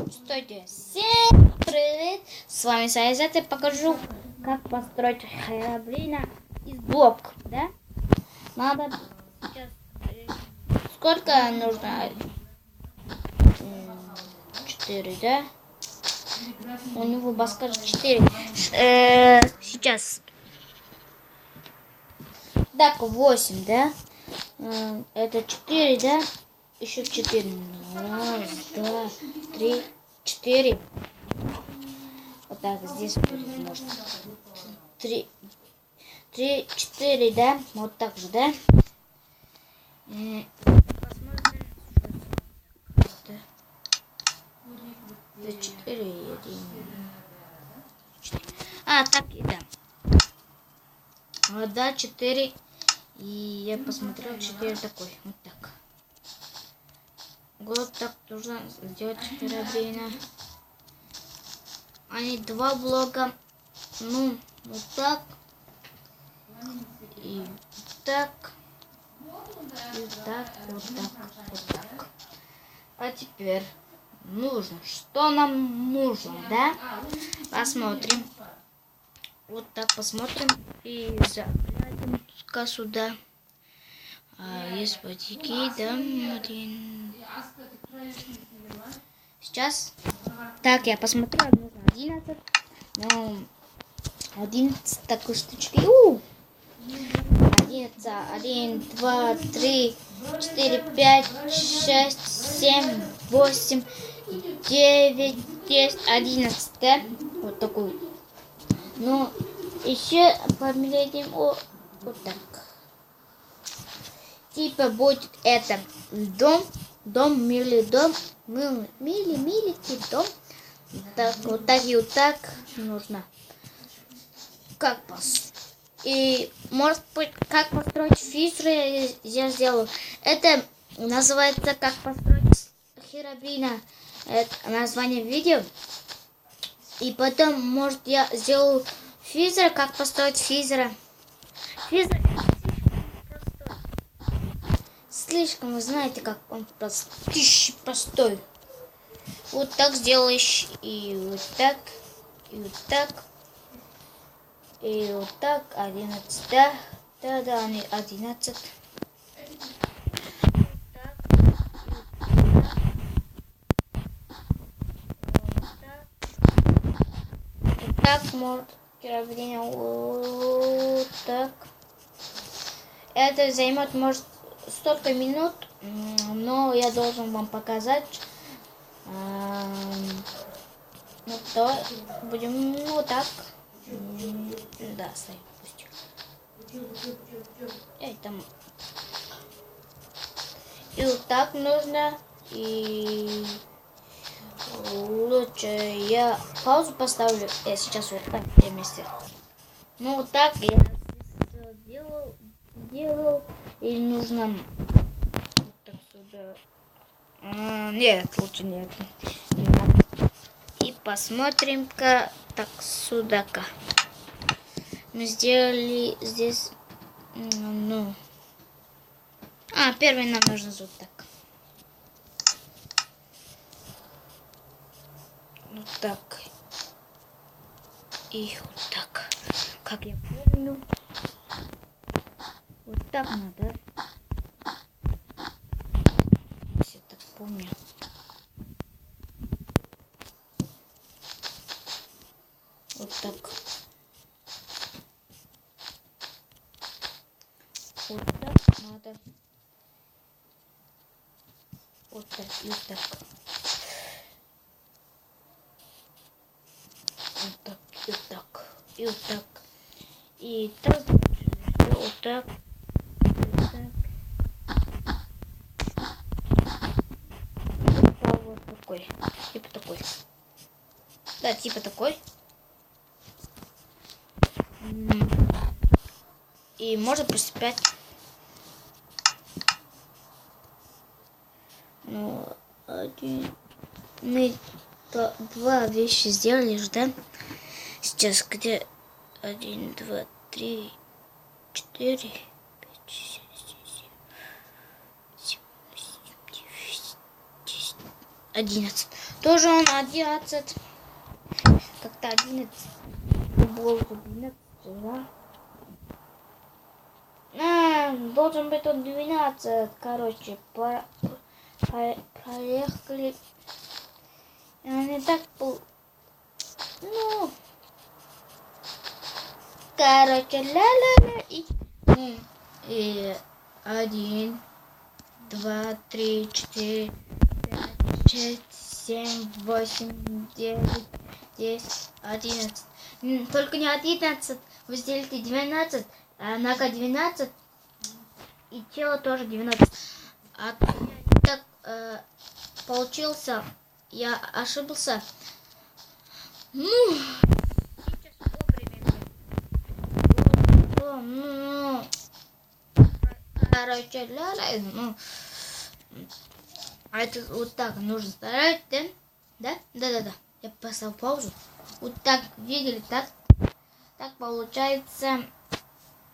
Стойте, всем привет! С вами Сайзет, и покажу, как построить Херобрина из блоков, да? Надо сейчас... Сколько нужно? 4, да? У него баска 4. Сейчас. Так, 8, да? Это 4, да? Еще 4. Раз, два, 3, 4. Вот так, здесь будет, можно. 3, 4, да? Вот так же, да? Посмотрим. 4 и 1. Так и да. Да, 4. И я посмотрел 4 такой. Вот так. Вот так нужно сделать Херобрина. Они 2 блока. Ну, вот так. И так. И так, вот так, вот так. А теперь нужно. Что нам нужно, да? Посмотрим. Вот так посмотрим. И заглянем-ка сюда. Есть потеки, да? Один. Сейчас. Так, я посмотрела. Нужно 11. Ну, 11 такой штучки. 11, 1, 2, 3, 4, 5, 6, 7, 8, 9, 10, 11, да? Вот такой. Ну, еще померяем вот так. Типа будет это дом, милый дом, милый дом. Так, вот так и вот так нужно. Как И может быть, как построить физры я сделаю. Это называется как построить Херобрина. Это название видео. И потом, может, я сделаю физера, как построить физера. Физер слишком, вы знаете, как он простой. Вот так сделаешь, и вот так, и вот так, и вот так, 11, да, 11. Вот так, может, Херобрина, вот так. Это займет, может, столько минут, но я должен вам показать. Ну, то будем вот так. Да, стой, пусть. Там. И вот так нужно. И лучше я паузу поставлю. Я сейчас вот так вместе. Ну вот так я делал. И нужно вот так сюда. Нет, лучше нет. Не надо. И посмотрим-ка так сюда-ка. Мы сделали здесь, ну. Первый нам нужно вот так. Вот так. И вот так. Как я помню. Вот так надо. Я так помню. Вот так. Вот так надо. Вот так и вот так. Вот так и вот так. И вот так. И так. Вот так. Вот так. Вот такой. Типа такой. Да, типа такой. И можно приступать. Ну, мы 2 вещи сделали же, да? Сейчас где 1, 2, 3, 4, 5, 6, 7, 8, 9, 10, 11. Тоже он 11. Как-то 11. Был 11, да? Должен быть он 12. Короче, проехали. Не так был. Ну. Короче, ля-ля-ля. И 1, 2, 3, 4, 5, 6, 7, 8, 9, 10, 11. Только не 11. Вы сделаете 12. А нога 12. И тело тоже 12. А так получился. Я ошибался. Ну, сейчас вовремя. Короче, ну, а это вот так нужно старать, да? Да? Да. Я поставил паузу. Вот так, видели, так? Так получается.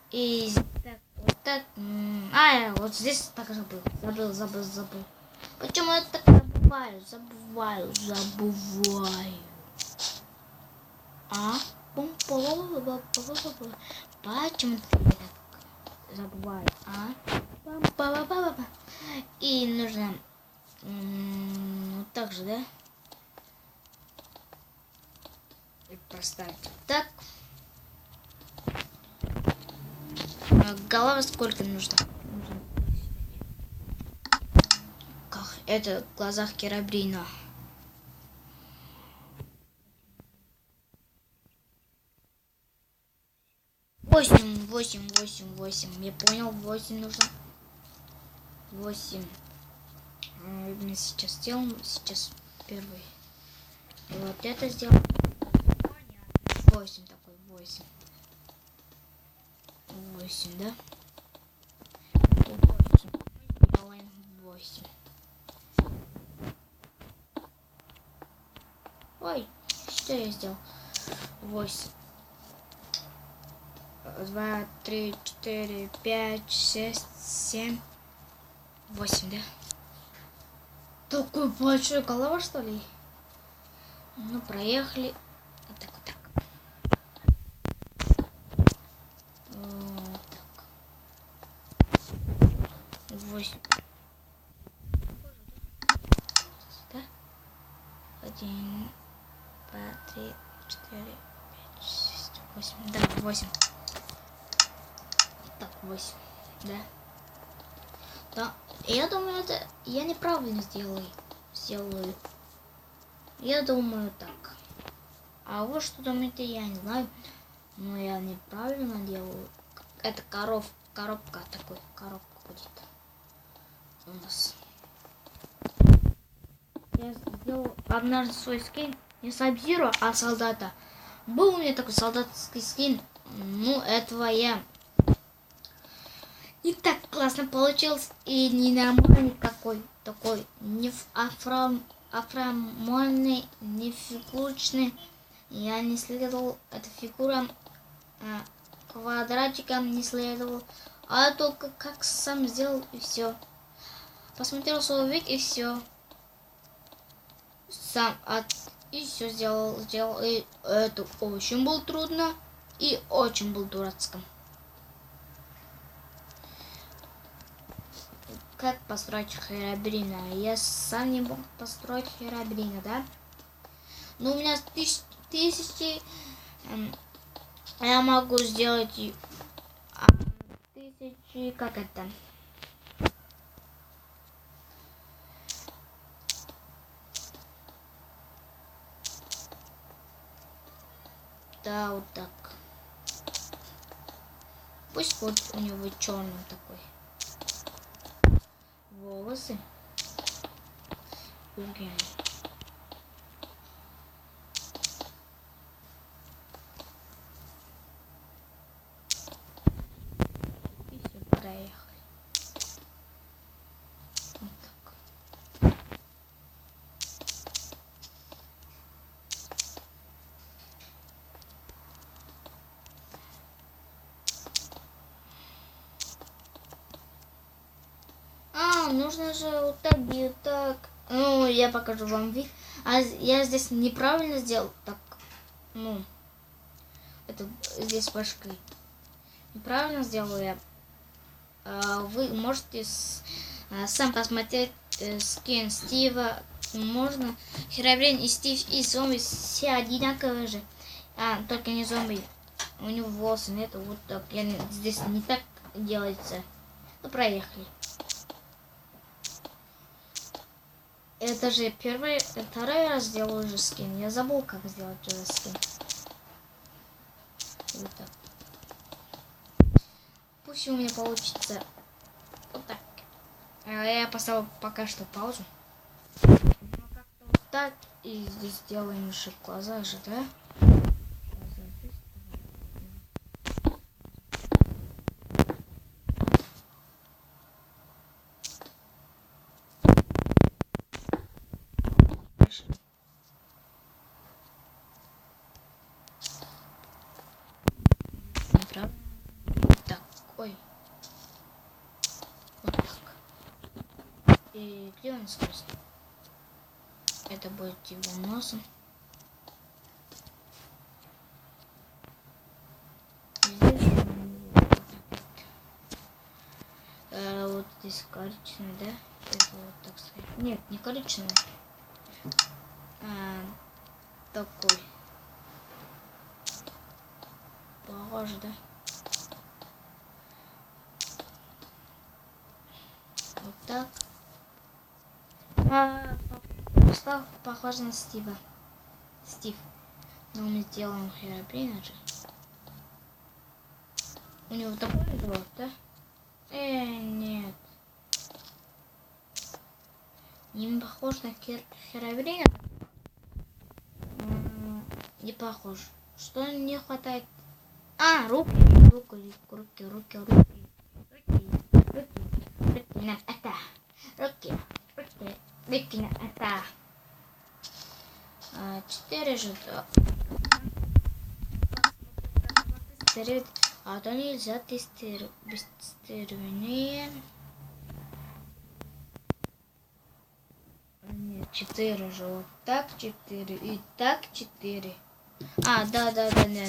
И так, вот так. Я вот здесь так забыл. Почему я так забываю? А? Почему ты так забываю? И нужно вот так же, да? И поставить так. Голова сколько нужно? Как это в глазах Херобрина. Восемь. Я понял, 8 нужно. 8. Мы сейчас сделаем. Сейчас первый. И вот это сделаем. 8 такой, 8. 8, да? 8. Делаем 8. Ой, что я сделал? 8. 2, 3, 4, 5, 6, 7, 8, да? Такой большой голова, что ли? Ну, проехали. Вот так. Вот так. 8. Да? 1, 2, 3, 4, 5, 6, 8. Да, 8. Так, 8. Да? Да. Я думаю, это я неправильно сделаю. Я думаю так. А вы что думаете, я не знаю. Но я неправильно делаю. Это коробка такой. Коробка будет у нас. Я сделал однажды свой скин. Не Сабзиро, а солдата. Был у меня такой солдатский скин. Ну, этого я. И так классно получился. И ненормальный какой. Такой. Не афромольный, не фигурочный. Я не следовал этой фигурам. Квадратиком не следовал. А только как сам сделал и все. Посмотрел свой вид и все. Сам и все сделал. И это очень было трудно. И очень был дурацким. Как построить Херобрина? Я сам не мог построить Херобрина, да? Но у меня тысячи. Я могу сделать тысячи. Как это? Да, вот так. Пусть вот у него черный такой. Волосы. Другие. И все, проехали. Вот так. Нужно же вот так и так. Ну, я покажу вам вид. А я здесь неправильно сделал. Так, ну, это здесь башкой. Неправильно сделал я. Вы можете сам посмотреть скин Стива. Можно. Херобрин и Стив и зомби все одинаковые же. Только не зомби. У него волосы нет. Вот так. Здесь не так делается. Ну, проехали. Это же второй раз сделал уже скин. Я забыл, как сделать уже скин. Вот так. Пусть у меня получится вот так. Я поставил пока что паузу. Вот так. И здесь сделаем еще глаза же, да? Так, ой. Вот так. И где он скорость? Это будет его носом. Вот здесь коричневый, да? Это вот так сказать. Нет, не коричневый. Такой. Похоже, да? Вот так. Стал похож на Стива. Стив. Но мы сделаем Херобрина же. У него такой рот, да? Нет. Не похож на Херобрина. Не похож. Что не хватает? Руки. На это. Руки на это. 4 же. То нельзя тестировать. Без тестирования. Нет, 4 же. Вот так 4. И так 4.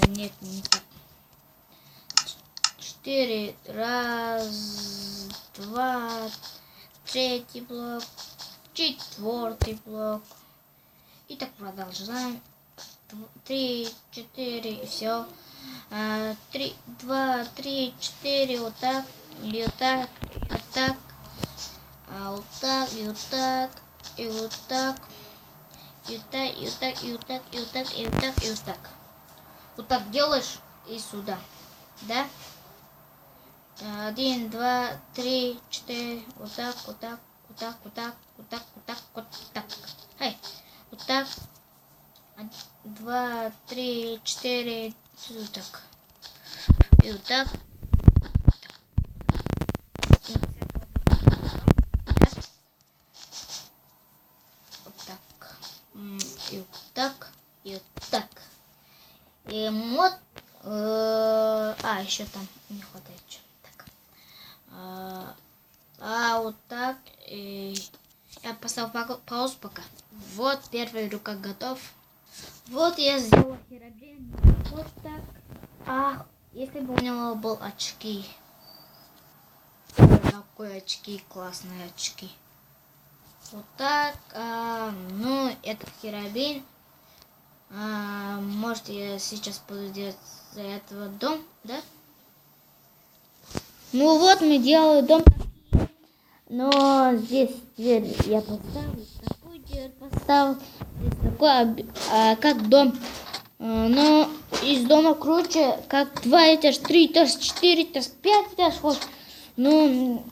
Нет, не так. 4. Раз, два, третий блок, четвертый блок. И так продолжаем. 3, 4, и все. 3, 2, 3, 4, вот так, и вот так, вот так, вот так, и вот так, и вот так, и вот так, и вот так, и вот так, и вот так, и вот так, и вот так. Вот так делаешь и сюда, да? 1, 2, 3, 4, вот так, вот так, вот так, вот так, вот так, вот так, вот так. Вот так. 2, 3, 4, вот так. И вот так. Вот так. И вот так. И вот так. И вот. Еще там не хватает. Вот так. И я поставил паузу пока. Вот первая рука готов. Вот я сделал Херобрин. Вот так. Если бы у него был очки. Такой очки, классные очки. Вот так. Это Херобрин. Может, я сейчас буду делать за этого дом, да? Ну вот, мы делаем дом. Но здесь дверь я поставил. Такую дверь поставил. Здесь такой, как дом. Но из дома круче, как 2 этаж, 3 этаж, 4 этаж, 5 этаж. Вот. Ну,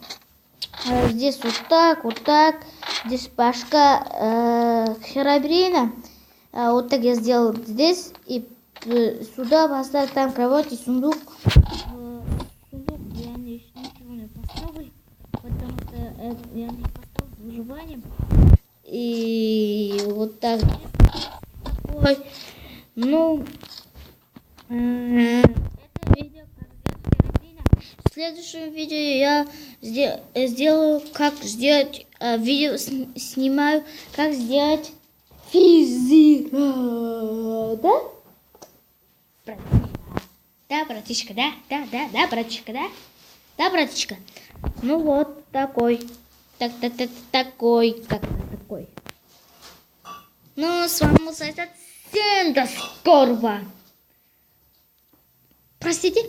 здесь вот так, вот так. Здесь башка Херобрина. Вот так я сделал здесь. И сюда поставил там кровать и сундук. Я ничего не поставил, потому что я не поставил с выживанием. И вот так. Такой. Ну, это видео как сделать Херобрина. В следующем видео я сделаю, как сделать видео, снимаю, как сделать физика, да? Да, братишка, да, братишка, да? Да, братишка? Ну вот, такой. Такой. Ну, с вами совсем до скорого. Простите?